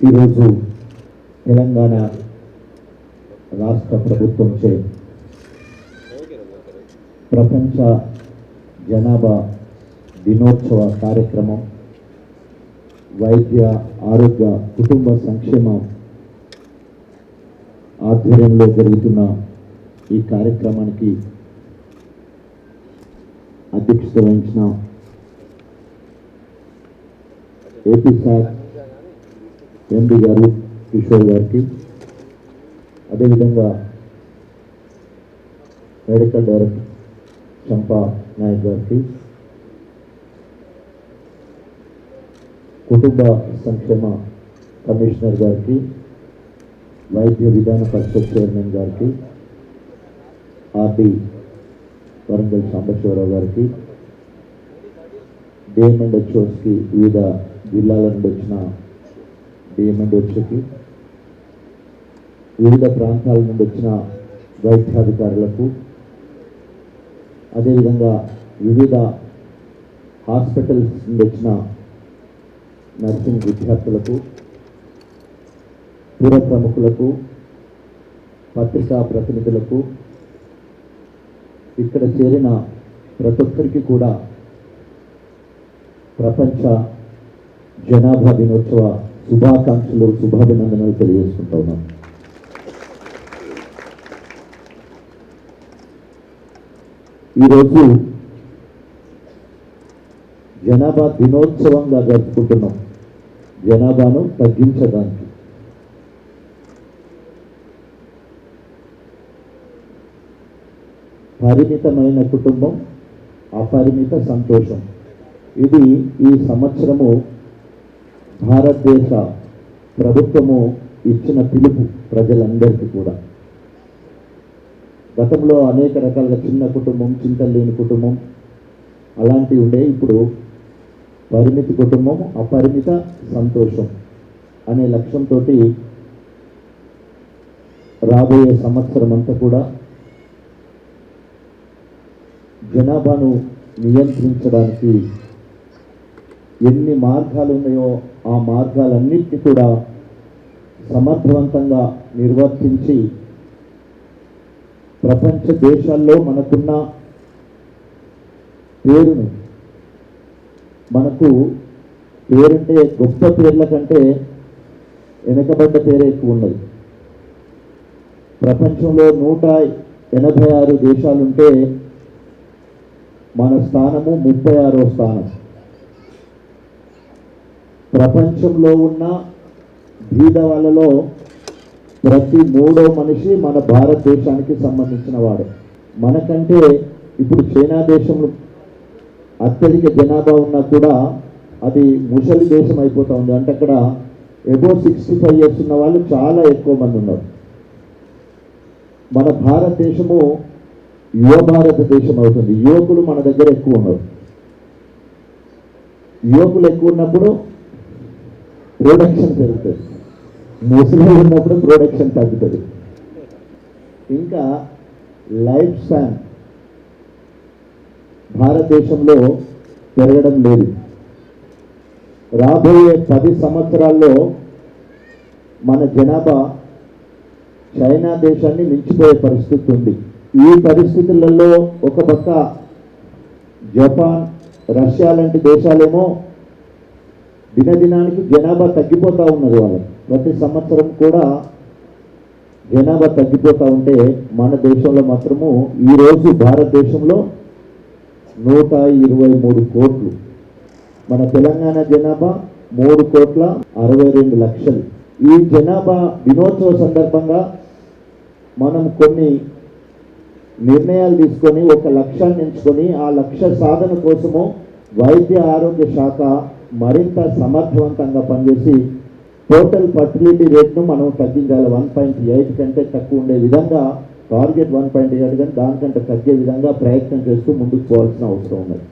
ఈరోజు తెలంగాణ రాష్ట్ర ప్రభుత్వంచే ప్రపంచ జనాభా దినోత్సవ కార్యక్రమం వైద్య ఆరోగ్య కుటుంబ సంక్షేమం ఆధ్వర్యంలో జరుగుతున్న ఈ కార్యక్రమానికి అధ్యక్షత వహించిన ఏపీ సార్ ఎండి గారు కిషోర్ గారికి, అదేవిధంగా మెడికల్ డైరెక్టర్ చంపా నాయక్ గారికి, కుటుంబ సంక్షేమ కమిషనర్ గారికి, వైద్య విధాన పరిషత్ చైర్మన్ గారికి, ఆర్డి వరంగల్ సాంబశివరావు గారికి, డిఎంఎండ్హెచ్ఓస్కి వివిధ జిల్లాల నుండి వచ్చిన డిఎంఎండ్హెచ్ఓకి, వివిధ ప్రాంతాల నుండి వచ్చిన వైద్యాధికారులకు, అదేవిధంగా వివిధ హాస్పిటల్స్ నుండి వచ్చిన నర్సింగ్ విద్యార్థులకు, పుర ప్రముఖులకు, పత్రికా ప్రతినిధులకు, ఇక్కడ చేరిన ప్రతి ఒక్కరికి కూడా ప్రపంచ జనాభా దినోత్సవ శుభాకాంక్షలు, శుభాభినందనలు తెలియజేసుకుంటా ఉన్నాను. ఈరోజు జనాభా దినోత్సవంగా జరుపుకుంటున్నాం, జనాభాను తగ్గించడానికి. పరిమితమైన కుటుంబం, అపరిమిత సంతోషం. ఇది ఈ సంవత్సరము భారతదేశ ప్రభుత్వము ఇచ్చిన పిలుపు ప్రజలందరికీ కూడా. గతంలో అనేక రకాలుగా చిన్న కుటుంబం, చింతలు లేని కుటుంబం అలాంటివి ఉండే. ఇప్పుడు పరిమిత కుటుంబం, అపరిమిత సంతోషం అనే లక్ష్యంతో రాబోయే సంవత్సరం అంతా కూడా జనాభాను నియంత్రించడానికి ఎన్ని మార్గాలు ఉన్నాయో ఆ మార్గాలన్నింటినీ కూడా సమర్థవంతంగా నిర్వర్తించి ప్రపంచ దేశాల్లో మనకున్న పేరును, మనకు పేరంటే గొప్ప పేర్ల కంటే వెనకబడ్డ పేరే ఎక్కువ ఉన్నది. ప్రపంచంలో 186 దేశాలుంటే మన స్థానము 36వ స్థానం. ప్రపంచంలో ఉన్న బీద వాళ్ళలో ప్రతి 3వ మనిషి మన భారతదేశానికి సంబంధించిన వాడు. మనకంటే ఇప్పుడు చైనా దేశంలో అత్యధిక జనాభా ఉన్నా కూడా అది ముసలి దేశం అయిపోతూ ఉంది. అంటే అక్కడ ఎబో 65 years ఉన్న వాళ్ళు చాలా ఎక్కువ మంది ఉన్నారు. మన భారతదేశము యువ భారతదేశం అవుతుంది. యువకులు మన దగ్గర ఎక్కువ ఉన్నారు. యువకులు ఎక్కువ ఉన్నప్పుడు ప్రొడక్షన్ పెరుగుతుంది, ముసలి ఉన్నప్పుడు ప్రొడక్షన్ తగ్గుతుంది. ఇంకా లైఫ్ స్పాన్ భారతదేశంలో పెరగడం లేదు. రాబోయే 10 సంవత్సరాల్లో మన జనాభా చైనా దేశాన్ని మించిపోయే పరిస్థితి ఉంది. ఈ పరిస్థితులలో ఒక పక్క జపాన్, రష్యా లాంటి దేశాలేమో దినదినానికి జనాభా తగ్గిపోతూ ఉన్నది. వాళ్ళకి ప్రతి సంవత్సరం కూడా జనాభా తగ్గిపోతూ ఉంటే మన దేశంలో మాత్రము ఈరోజు భారతదేశంలో 123 కోట్లు. మన తెలంగాణ జనాభా 3,62,00,000. ఈ జనాభా దినోత్సవ సందర్భంగా మనం కొన్ని నిర్ణయాలు తీసుకొని ఒక లక్ష్యాన్ని ఎంచుకొని ఆ లక్ష్య సాధన కోసము వైద్య ఆరోగ్య శాఖ మరింత సమర్థవంతంగా పనిచేసి టోటల్ ఫర్టిలిటీ రేట్ను మనం తగ్గించాలి. 1.8 కంటే తక్కువ ఉండే విధంగా టార్గెట్ 1.8 కానీ దానికంటే తగ్గే విధంగా ప్రయత్నం చేస్తూ ముందుకు పోవాల్సిన అవసరం ఉన్నది.